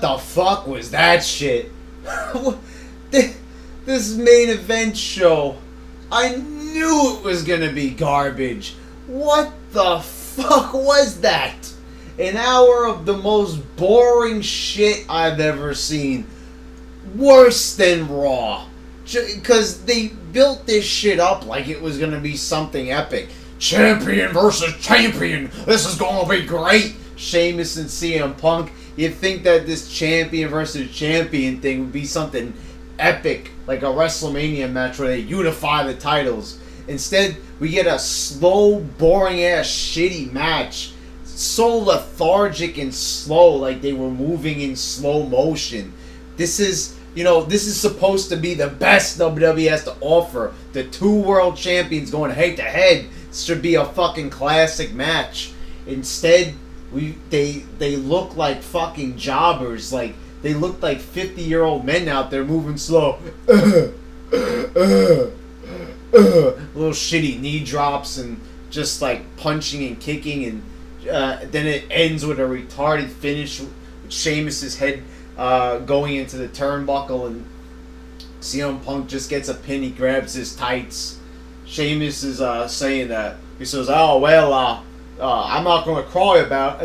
The fuck was that shit? This main event show, I knew it was gonna be garbage. What the fuck was that? An hour of the most boring shit I've ever seen. Worse than Raw. Because they built this shit up like it was gonna be something epic. Champion versus champion. This is gonna be great. Sheamus and CM Punk. You'd think that this champion versus champion thing would be something epic, like a WrestleMania match where they unify the titles. Instead, we get a slow, boring-ass, shitty match. So lethargic and slow, like they were moving in slow motion. This is supposed to be the best WWE has to offer. The two world champions going head-to-head. This should be a fucking classic match. Instead, they look like fucking jobbers. Like, they look like 50-year-old men out there moving slow. Little shitty knee drops and just like punching and kicking, and then it ends with a retarded finish with Sheamus' head going into the turnbuckle, and CM Punk just gets a pin. He grabs his tights. Sheamus is saying that he says, "Oh well, I'm not gonna cry about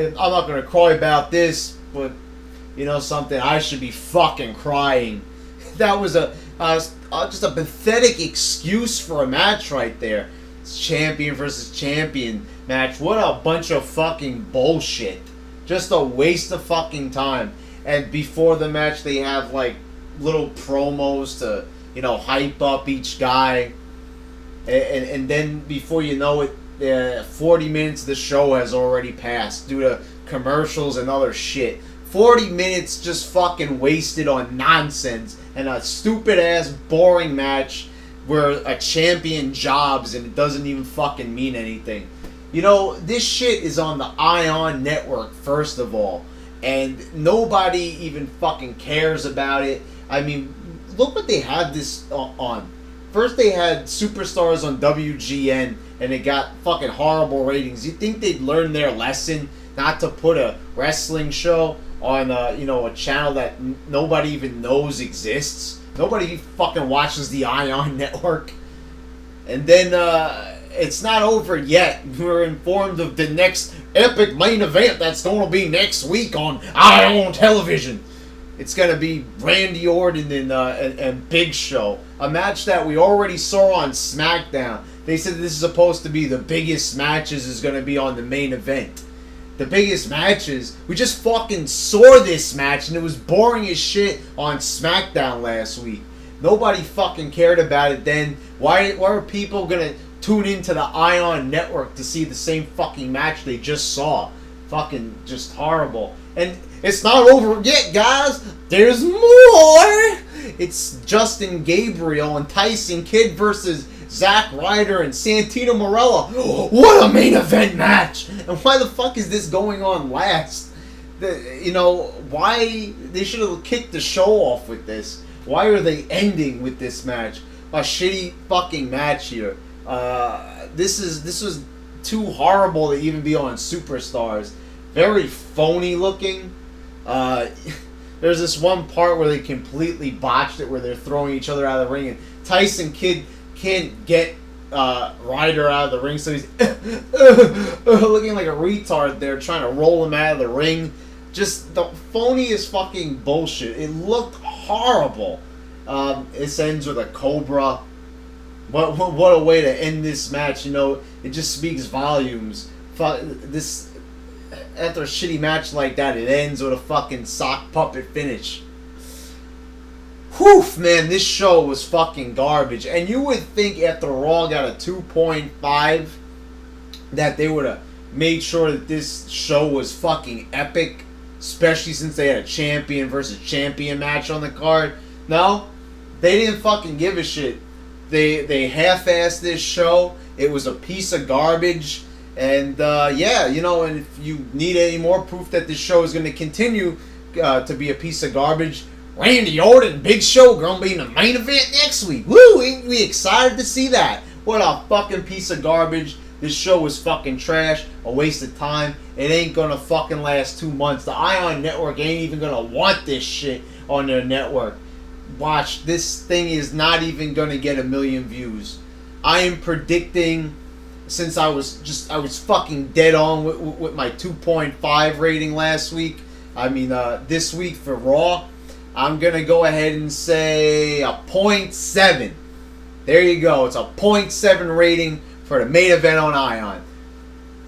this, but you know something, I should be fucking crying." That was just a pathetic excuse for a match right there. It's champion versus champion match. What a bunch of fucking bullshit. Just a waste of fucking time. And before the match, they have like little promos to, hype up each guy. And then before you know it, 40 minutes of the show has already passed due to commercials and other shit. 40 minutes just fucking wasted on nonsense and a stupid ass boring match where a champion jobs and it doesn't even fucking mean anything. This shit is on the Ion Network, first of all, and nobody even fucking cares about it. I mean, look what they had this on. First they had Superstars on WGN and it got fucking horrible ratings. You think they'd learn their lesson not to put a wrestling show on a channel that nobody even knows exists? Nobody fucking watches the Ion Network. And then it's not over yet. We're informed of the next epic main event that's going to be next week on Ion Television. It's going to be Randy Orton and Big Show. A match that we already saw on SmackDown. They said this is supposed to be the biggest matches is going to be on the main event. The biggest matches? We just fucking saw this match and it was boring as shit on SmackDown last week. Nobody fucking cared about it then. Why are people going to tune into the Ion Network to see the same fucking match they just saw? Fucking just horrible. And it's not over yet, guys. There's more. It's Justin Gabriel and Tyson Kidd versus Zack Ryder and Santino Marella. What a main event match! And why the fuck is this going on last? Why they should have kicked the show off with this. Why are they ending with this match? A shitty fucking match here. This was too horrible to even be on Superstars. Very phony looking. There's this one part where they completely botched it, where they're throwing each other out of the ring, and Tyson Kidd can't get Ryder out of the ring, so he's looking like a retard there, trying to roll him out of the ring. Just the phoniest fucking bullshit. It looked horrible. This ends with a Cobra. What a way to end this match. It just speaks volumes. This, after a shitty match like that, it ends with a fucking sock puppet finish. Whew, man, this show was fucking garbage. And you would think after Raw got a 2.5 that they would have made sure that this show was fucking epic, especially since they had a champion versus champion match on the card. No, they didn't fucking give a shit. They half-assed this show. It was a piece of garbage. And and if you need any more proof that this show is going to continue to be a piece of garbage, Randy Orton, Big Show, going to be in the main event next week. Woo! Ain't we excited to see that? What a fucking piece of garbage. This show was fucking trash, a waste of time, it ain't gonna fucking last 2 months. The Ion Network ain't even gonna want this shit on their network. Watch, this thing is not even gonna get 1 million views. I am predicting, since I was fucking dead on with my 2.5 rating last week. I mean, this week for Raw, I'm gonna go ahead and say a 0.7. There you go. It's a 0.7 rating for the main event on Ion.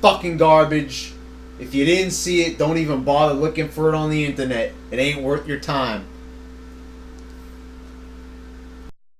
Fucking garbage. If you didn't see it, don't even bother looking for it on the internet. It ain't worth your time.